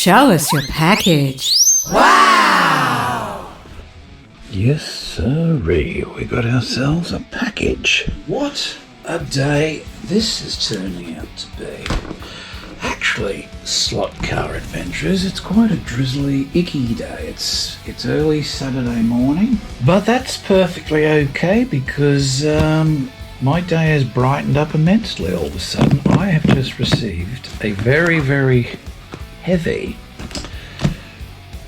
Show us your package. Wow! Yes, sirree. We got ourselves a package. What a day this is turning out to be. Actually, slot car adventurers, it's quite a drizzly, icky day. It's early Saturday morning, but that's perfectly okay because my day has brightened up immensely all of a sudden. I have just received a very, very heavy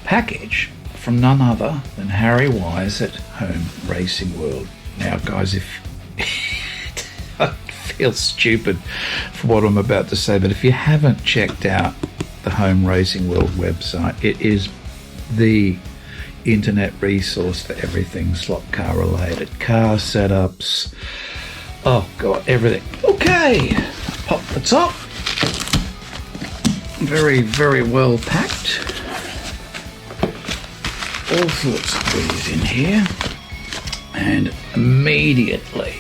package from none other than Harry Wise at Home Racing World. Now, guys, if I feel stupid for what I'm about to say, but if you haven't checked out the Home Racing World website, it is the internet resource for everything slot car related. Car setups, oh god, everything. Okay, pop the top. Very, very well packed. All sorts of goodies in here. And immediately,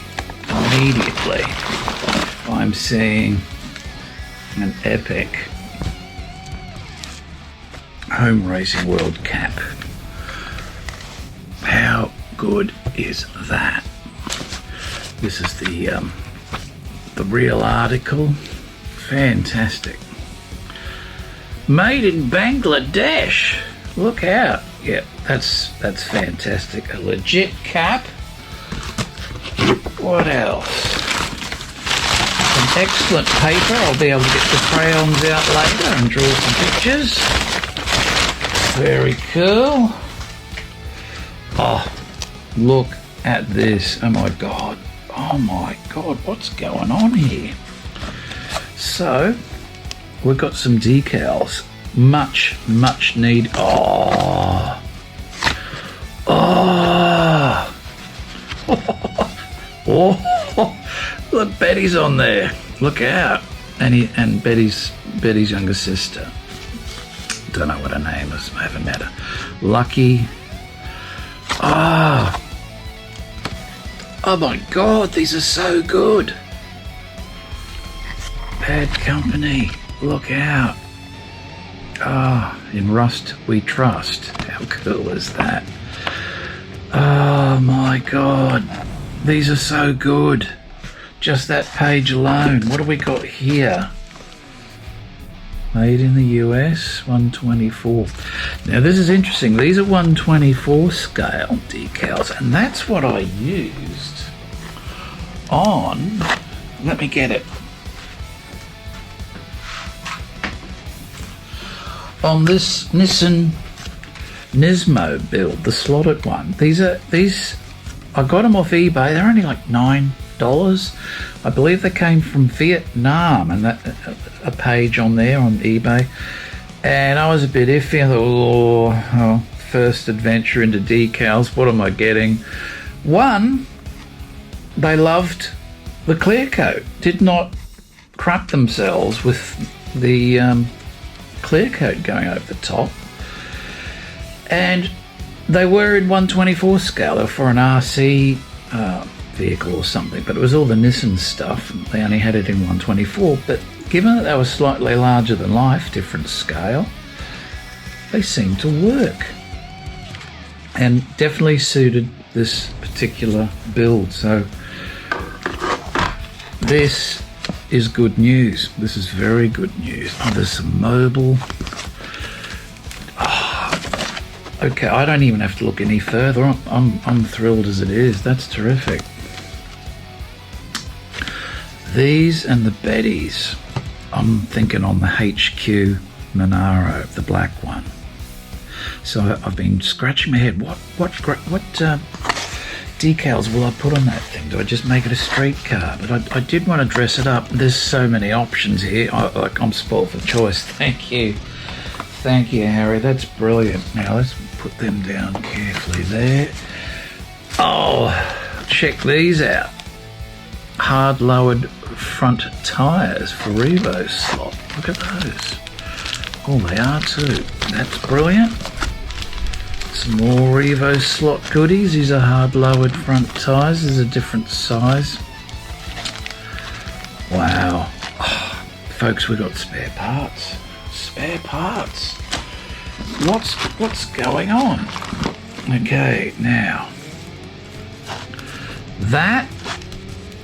I'm seeing an epic Home Racing World cap. How good is that? This is the real article. Fantastic. Made in Bangladesh. Look out. Yep, that's fantastic. A legit cap. What else? Some excellent paper. I'll be able to get the crayons out later and draw some pictures. Very cool. Oh, look at this. Oh my god. Oh my god, what's going on here? So, we've got some decals. Much need. Oh. Look, Betty's on there. Look out. And Betty's younger sister. Don't know what her name is. I haven't met her. Lucky. Oh my god, these are so good. Bad Company. Look out. In Rust we trust. How cool is that? Oh my god. These are so good. Just that page alone. What do we got here? Made in the US, 124. Now this is interesting. These are 124 scale decals, and that's what I used on, let me get it, on this Nissan Nismo build, the slotted one. These I got them off eBay. They're only like $9. I believe they came from Vietnam, and that a page on there on eBay. And I was a bit iffy. I thought, first adventure into decals. What am I getting? One, they loved the clear coat. Did not crap themselves with the clear coat going over the top. And they were in 124 scale. They were for an RC vehicle or something, but it was all the Nissan stuff. They only had it in 124, but given that they were slightly larger than life, different scale, they seemed to work and definitely suited this particular build. So this is good news. This is very good news. Oh, there's some mobile. Okay, I don't even have to look any further. I'm thrilled as it is. That's terrific. These and the Bettys. I'm thinking on the HQ Monaro, the black one. So I've been scratching my head. What decals will I put on that thing? Do I just make it a street car? But I did want to dress it up. There's so many options here. I'm spoiled for choice. Thank you, Harry. That's brilliant. Now let's put them down carefully there. Oh, check these out. Hard lowered front tyres for Revo slot. Look at those. Oh, they are too. That's brilliant. Some more Revo slot goodies. These are hard lowered front tyres. There's a different size. Wow. Oh, folks, we got spare parts. Spare parts. What's going on? Okay, now that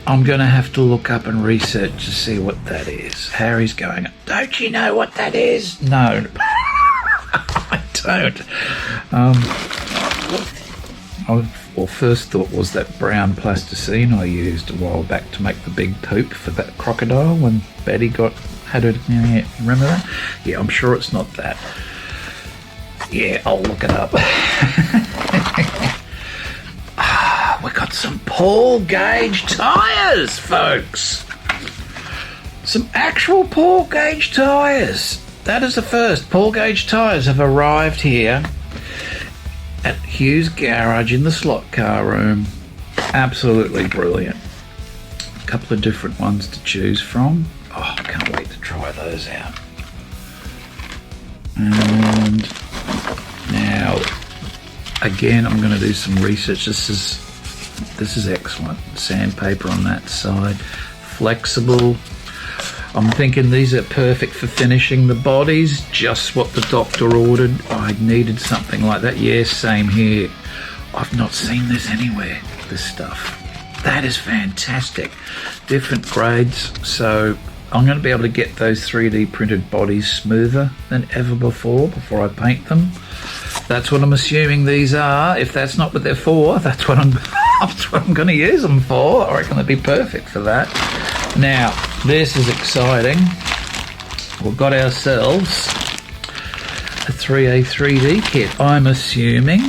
I'm going to have to look up and research to see what that is. Harry's going, don't you know what that is? No, I don't. First thought was that brown plasticine I used a while back to make the big poop for that crocodile when Betty had it. Yeah, remember that? Yeah, I'm sure it's not that. Yeah, I'll look it up. We got some Paul gauge tyres, folks. Some actual Paul gauge tyres. That is the first. Paul gauge tyres have arrived here at Hughes Garage in the slot car room. Absolutely brilliant. A couple of different ones to choose from. Oh, I can't wait to try those out. And now, again, I'm going to do some research. This is excellent. Sandpaper on that side. Flexible. I'm thinking these are perfect for finishing the bodies. Just what the doctor ordered. I needed something like that. Yes, same here. I've not seen this anywhere, this stuff. That is fantastic. Different grades. So I'm going to be able to get those 3D printed bodies smoother than ever before I paint them. That's what I'm assuming these are. If that's not what they're for, that's what I'm going to use them for. I reckon they'd be perfect for that. Now, this is exciting. We've got ourselves a 3A3D kit. I am assuming,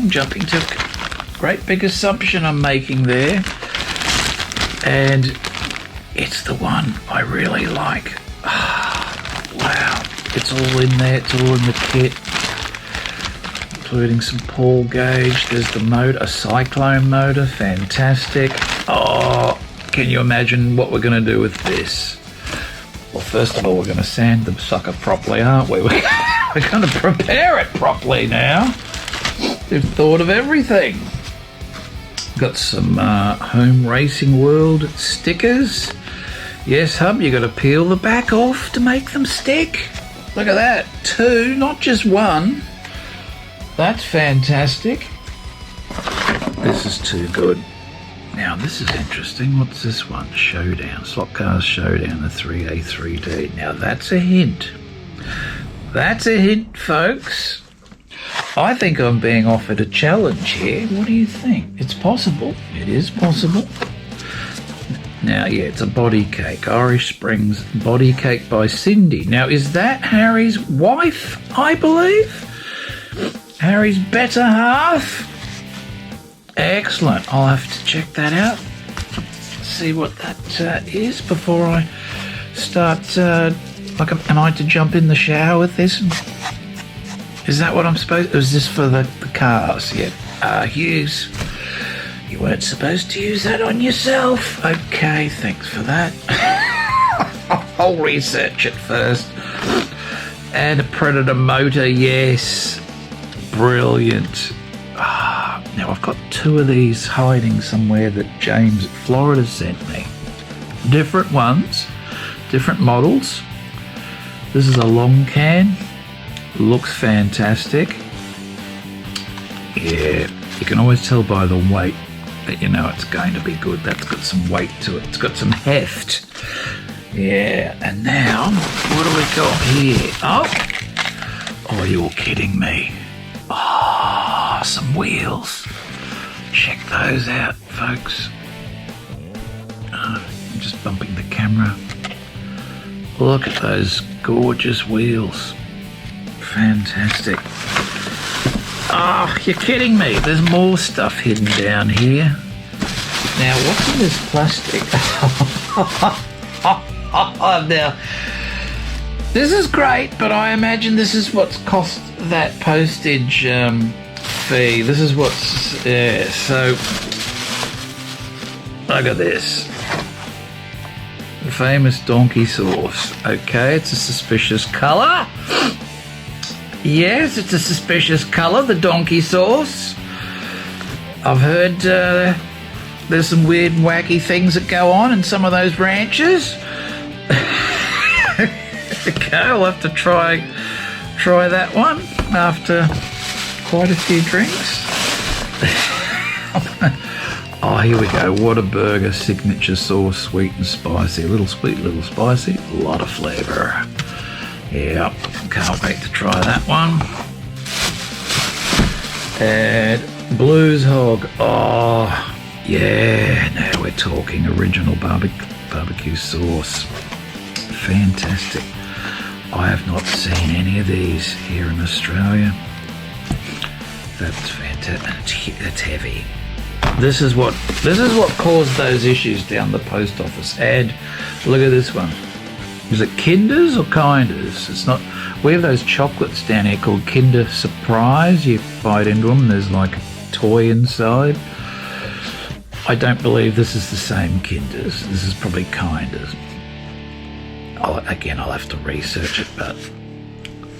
jumping to a great big assumption I'm making there. And it's the one I really like. Wow. It's all in there. It's all in the kit. Including some Paul gauge. There's the motor, a cyclone motor. Fantastic. Oh, can you imagine what we're going to do with this? Well, first of all, we're going to sand the sucker properly, aren't we? We're going to prepare it properly now. We've thought of everything. Got some Home Racing World stickers. Yes, hub, you got to peel the back off to make them stick. Look at that. 2, not just 1. That's fantastic. This is too good. Now, this is interesting. What's this one? Showdown. Slot Cars Showdown, the 3A3D. Now, that's a hint. That's a hint, folks. I think I'm being offered a challenge here. What do you think? It's possible. It is possible. Now, yeah, it's a body cake. Irish Springs body cake by Cindy. Now, is that Harry's wife, I believe? Harry's better half? Excellent. I'll have to check that out. See what that is before I start. Am I to jump in the shower with this? Is that what I'm supposed to? Is this for the cars? Yeah. Hughes, you weren't supposed to use that on yourself. Okay, thanks for that. I'll research it first. And a Predator motor, yes. Brilliant. Now I've got 2 of these hiding somewhere that James at Florida sent me. Different ones, different models. This is a long can. Looks fantastic. Yeah, you can always tell by the weight that you know it's going to be good. That's got some weight to it. It's got some heft. Yeah, and now, what do we got here? Oh, you're kidding me. Oh, some wheels. Check those out, folks. I'm just bumping the camera. Look at those gorgeous wheels. Fantastic. Oh, you're kidding me. There's more stuff hidden down here. Now, what's in this plastic? Now, this is great, but I imagine this is what's cost that postage fee. This is what's... so, look at this. The famous donkey sauce. Okay, it's a suspicious colour. Yes, it's a suspicious colour, the donkey sauce. I've heard there's some weird and wacky things that go on in some of those ranches. Okay, I'll have to try try that one after quite a few drinks. Oh, here we go. Whataburger signature sauce, sweet and spicy. A little sweet, a little spicy, a lot of flavour. Yep, can't wait to try that one. And Blues Hog. Oh, yeah, now we're talking original barbecue sauce. Fantastic. I have not seen any of these here in Australia. That's fantastic. It's heavy. This is what caused those issues down the post office. And look at this one. Is it Kinders or Kinders? It's not. We have those chocolates down here called Kinder Surprise. You bite into them, there's like a toy inside. I don't believe this is the same Kinders. This is probably Kinders. I'll have to research it, but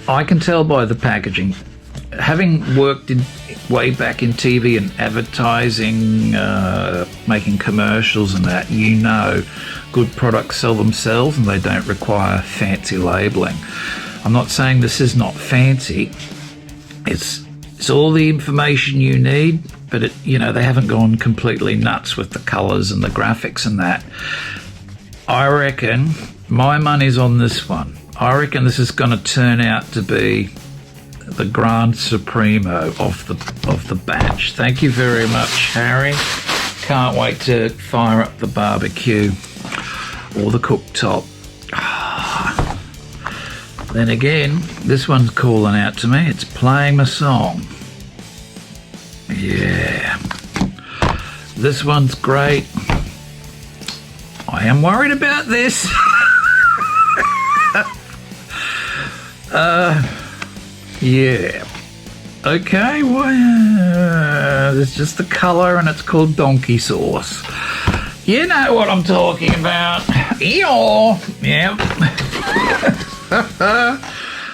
I can tell by the packaging. Having worked way back in TV and advertising, making commercials and that, you know good products sell themselves and they don't require fancy labelling. I'm not saying this is not fancy. It's all the information you need, but they haven't gone completely nuts with the colours and the graphics and that. I reckon my money's on this one. I reckon this is going to turn out to be the Grand Supremo of the batch. Thank you very much, Harry. Can't wait to fire up the barbecue or the cooktop. Then again, this one's calling out to me. It's playing my song. Yeah. This one's great. I am worried about this. Yeah. Okay, well, it's just the colour and it's called donkey sauce. You know what I'm talking about. Eeyore. Yep.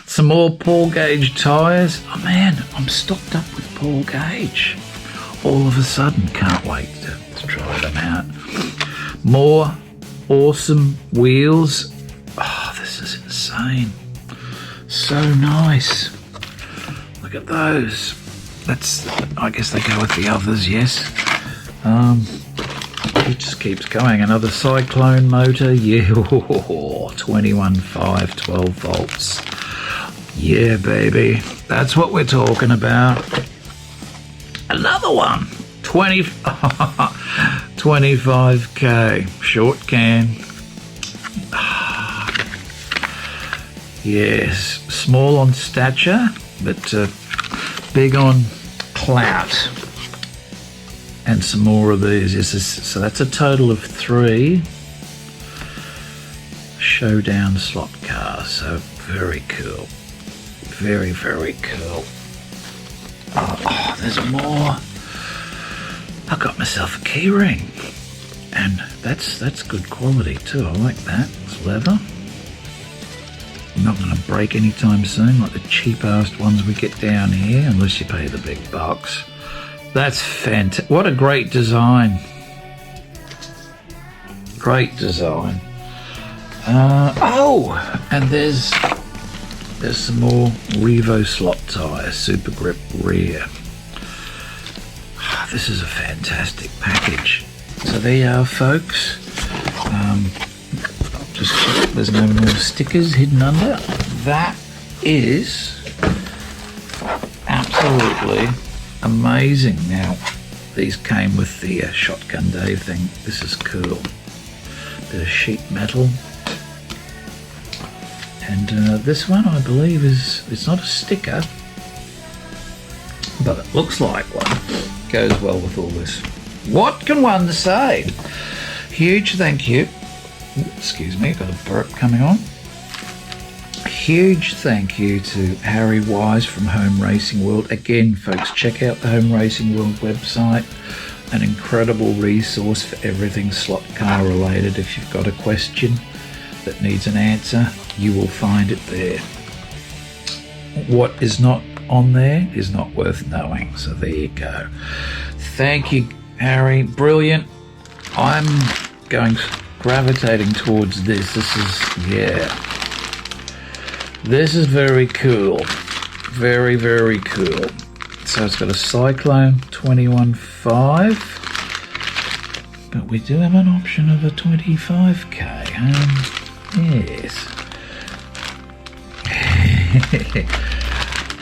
Some more Paul Gauge tyres. Oh man, I'm stocked up with Paul Gauge. All of a sudden, can't wait to try them out. More awesome wheels. Oh, this is insane. So nice. Look at those. I guess they go with the others, yes. It just keeps going. Another Cyclone motor. Yeah, 21.5, 12 volts. Yeah, baby. That's what we're talking about. Another one. 25k. Short can. Yes. Small on stature, but big on clout. And some more of these. So that's a total of 3 showdown slot cars. So very cool. Very, very cool. Oh, there's more. I got myself a key ring. And that's good quality too. I like that. It's leather. Not going to break anytime soon like the cheap-ass ones we get down here, unless you pay the big bucks. That's fantastic. What a great design. Great design. And there's some more Revo slot tyres, Super Grip rear. This is a fantastic package. So there you are, folks. Just check there's no more stickers hidden under. That is absolutely amazing. Now, these came with the Shotgun Dave thing. This is cool. Bit of sheet metal. And this one, I believe, it's not a sticker, but it looks like one. Goes well with all this. What can one say? Huge thank you. Excuse me, got a burp coming on. Huge thank you to Harry Wise from Home Racing World. Again, folks, check out the Home Racing World website. An incredible resource for everything slot car related. If you've got a question that needs an answer, you will find it there. What is not on there is not worth knowing. So there you go. Thank you, Harry. Brilliant. I'm gravitating towards this. This is, yeah. This is very cool. Very, very cool. So it's got a Cyclone 21.5, but we do have an option of a 25k. Yes.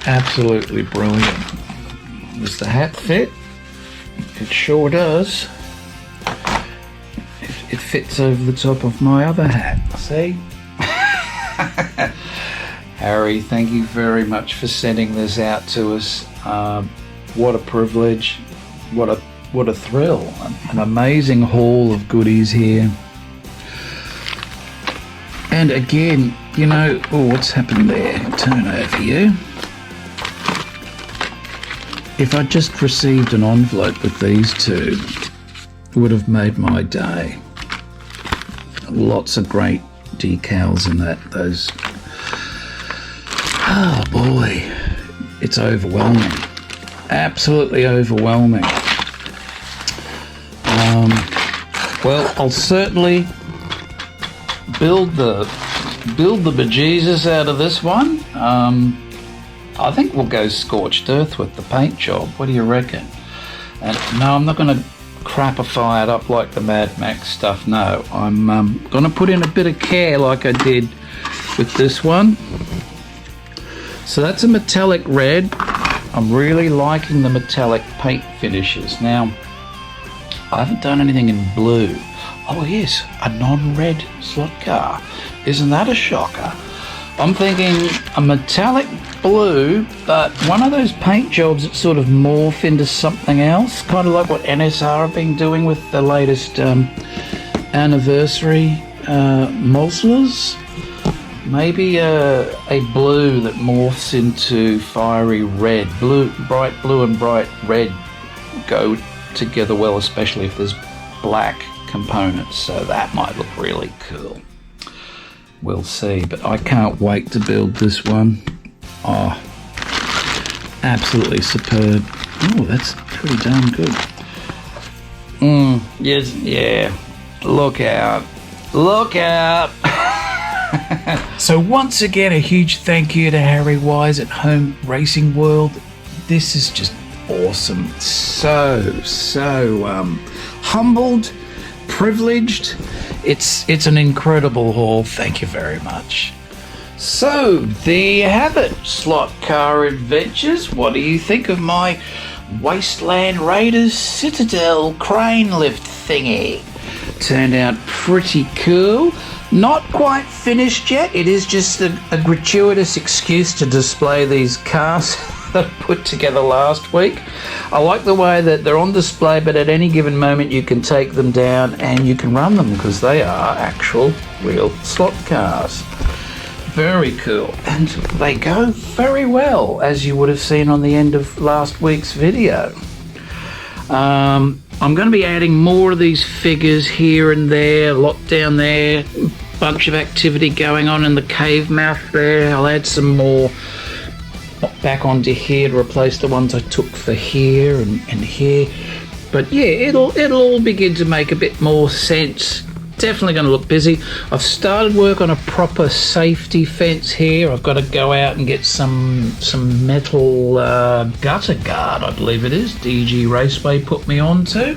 Absolutely brilliant. Does the hat fit? It sure does. It fits over the top of my other hat. See? Harry, thank you very much for sending this out to us. What a privilege. What a thrill. An amazing haul of goodies here. And again, you know, oh, what's happened there? Turn over you. If I just received an envelope with these two, it would have made my day. Lots of great decals in those. Oh boy, it's overwhelming. Absolutely overwhelming. Well, I'll certainly build the bejesus out of this one. I think we'll go scorched earth with the paint job. What do you reckon? And no, I'm not going to crapify it up like the Mad Max stuff. No, I'm going to put in a bit of care like I did with this one. So that's a metallic red. I'm really liking the metallic paint finishes. Now, I haven't done anything in blue. Oh yes, a non-red slot car. Isn't that a shocker? I'm thinking a metallic blue, but one of those paint jobs that sort of morph into something else, kind of like what NSR have been doing with the latest anniversary Moslers. Maybe a blue that morphs into fiery red. Bright blue and bright red go together well, especially if there's black components, so that might look really cool. We'll see, but I can't wait to build this one. Oh, absolutely superb. Oh, that's pretty darn good. Yes, yeah. Look out. Look out. So once again, a huge thank you to Harry Wise at Home Racing World. This is just awesome. So humbled, privileged. It's an incredible haul. Thank you very much. So there you have it, slot car adventures. What do you think of my Wasteland Raiders Citadel Crane lift thingy? Turned out pretty cool. Not quite finished yet. It is just a gratuitous excuse to display these cars that I put together last week. I like the way that they're on display, but at any given moment you can take them down and you can run them because they are actual real slot cars. Very cool. And they go very well, as you would have seen on the end of last week's video. I'm going to be adding more of these figures here and there, a lot down there, bunch of activity going on in the cave mouth there. I'll add some more back onto here to replace the ones I took for here and here. But yeah, it'll all begin to make a bit more sense. Definitely going to look busy. I've started work on a proper safety fence here. I've got to go out and get some metal gutter guard, I believe it is. DG Raceway put me on to.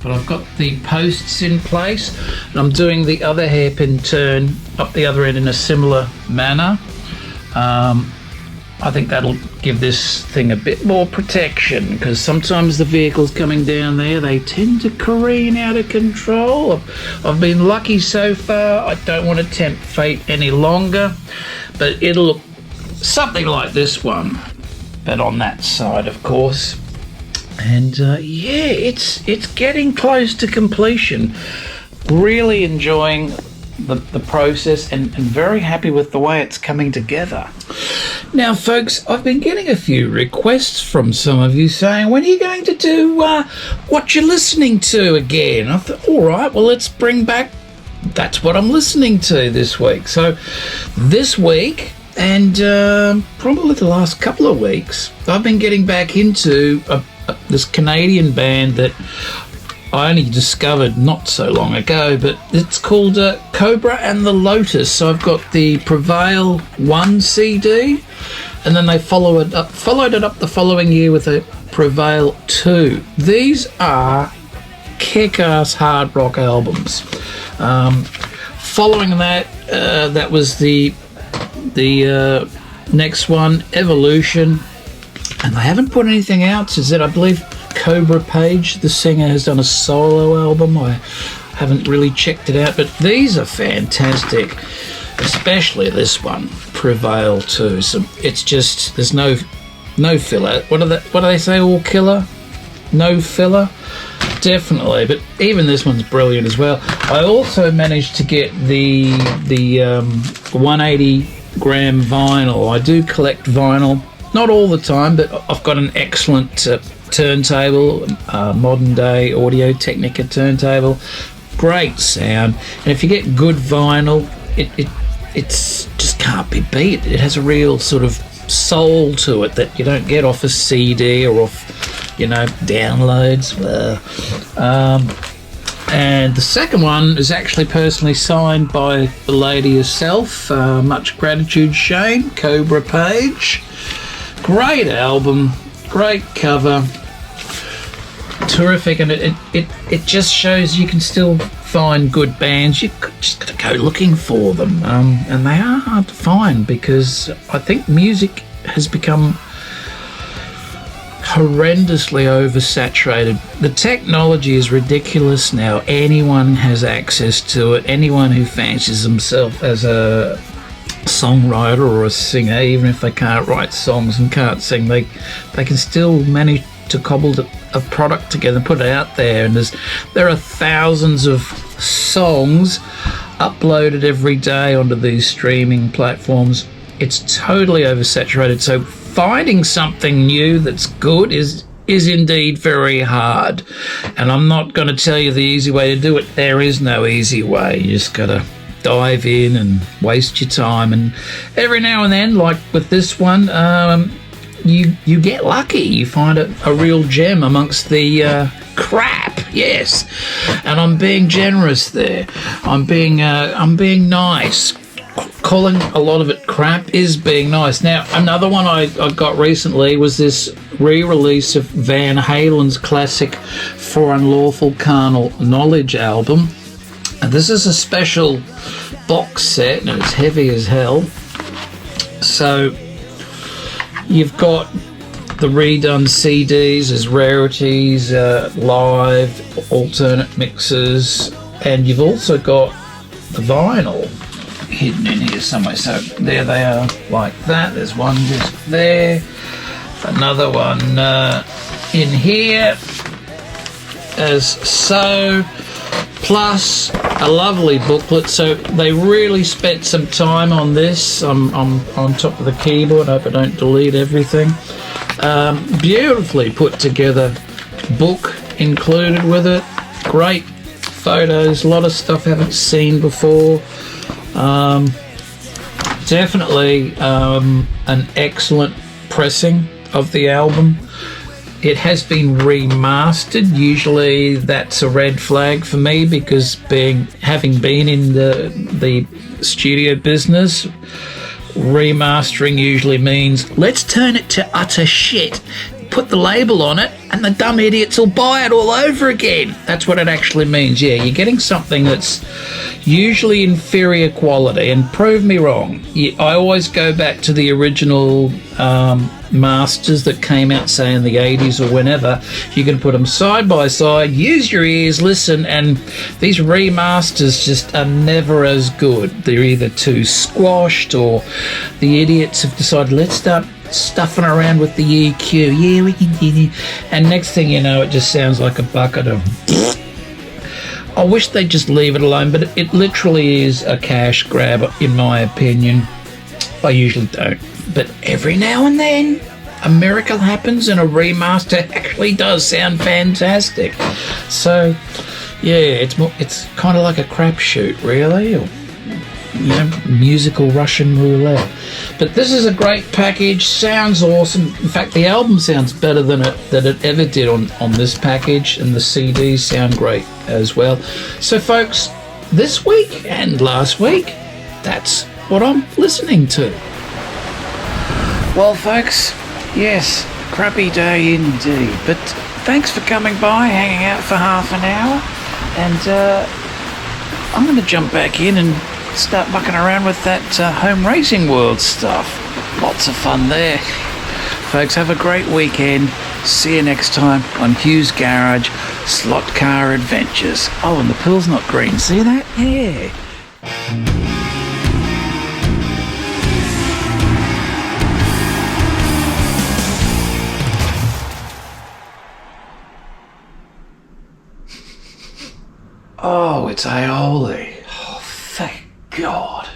But I've got the posts in place, and I'm doing the other hairpin turn up the other end in a similar manner. I think that'll give this thing a bit more protection, because sometimes the vehicles coming down there, they tend to careen out of control. I've been lucky so far. I don't want to tempt fate any longer, but it'll look something like this one, but on that side, of course. And yeah, it's getting close to completion. Really enjoying the process and very happy with the way it's coming together. Now, folks, I've been getting a few requests from some of you saying, when are you going to do what you're listening to again? I thought, all right, well, let's bring back That's What I'm Listening To this week. So this week, and probably the last couple of weeks, I've been getting back into this Canadian band that I only discovered not so long ago, but it's called Cobra and the Lotus. So I've got the Prevail 1 CD, and then they followed it up the following year with a Prevail 2. These are kick-ass hard rock albums. Following that, that was the next one, Evolution, and they haven't put anything out. Is it? I believe Cobra Page, the singer, has done a solo album. I haven't really checked it out, but these are fantastic, especially this one, Prevail 2. So it's just, there's no filler. What do they say? All killer, no filler. Definitely, but even this one's brilliant as well. I also managed to get the 180 gram vinyl. I do collect vinyl, not all the time, but I've got an excellent turntable, modern day Audio Technica turntable, great sound, and if you get good vinyl, it's just can't be beat. It has a real sort of soul to it that you don't get off a CD or off, downloads. And the second one is actually personally signed by the lady herself. Much gratitude, Shane. Cobra Page. Great album, great cover, terrific, and it just shows you can still find good bands. You just got to go looking for them, and they are hard to find because I think music has become horrendously oversaturated. The technology is ridiculous now. Anyone has access to it. Anyone who fancies himself as a songwriter or a singer, even if they can't write songs and can't sing, they can still manage to cobble a product together and put it out there. And there are thousands of songs uploaded every day onto these streaming platforms. It's totally oversaturated, so finding something new that's good is indeed very hard. And I'm not going to tell you the easy way to do it. There is no easy way. You just got to dive in and waste your time, and every now and then, like with this one, you get lucky. You find a real gem amongst the crap. Yes, and I'm being generous there. I'm being nice. Calling a lot of it crap is being nice. Now, another one I got recently was this re-release of Van Halen's classic For Unlawful Carnal Knowledge album. And this is a special box set, and it's heavy as hell. So you've got the redone CDs as rarities, live, alternate mixes, and you've also got the vinyl hidden in here somewhere. So there they are, like that. There's one disc there, another one in here as so, plus a lovely booklet. So they really spent some time on this. I'm on top of the keyboard. I hope I don't delete everything. Beautifully put together book included with it. Great photos, a lot of stuff I haven't seen before. Definitely an excellent pressing of the album. It has been remastered. Usually that's a red flag for me, because having been in the studio business, remastering usually means let's turn it to utter shit, put the label on it, and the dumb idiots will buy it all over again. That's what it actually means. Yeah, you're getting something that's usually inferior quality, and prove me wrong. I always go back to the original masters that came out, say, in the 80s or whenever. You can put them side by side, use your ears, listen, and these remasters just are never as good. They're either too squashed, or the idiots have decided, let's start stuffing around with the EQ. Yeah, we can do. And next thing you know, it just sounds like a bucket of... I wish they'd just leave it alone, but it literally is a cash grab, in my opinion. I usually don't, but every now and then a miracle happens and a remaster actually does sound fantastic. So yeah, it's kind of like a crapshoot, really. musical Russian roulette. But this is a great package, sounds awesome. In fact, the album sounds better than it ever did on this package, and the CDs sound great as well. So folks, this week and last week, that's what I'm listening to. Well folks, yes, crappy day indeed, but thanks for coming by, hanging out for half an hour, and I'm going to jump back in and start mucking around with that home racing world stuff. Lots of fun there. Folks, have a great weekend. See you next time on Hughes Garage Slot Car Adventures. Oh, and the pill's not green. See that? Yeah. Oh, it's aioli. Oh, thank God.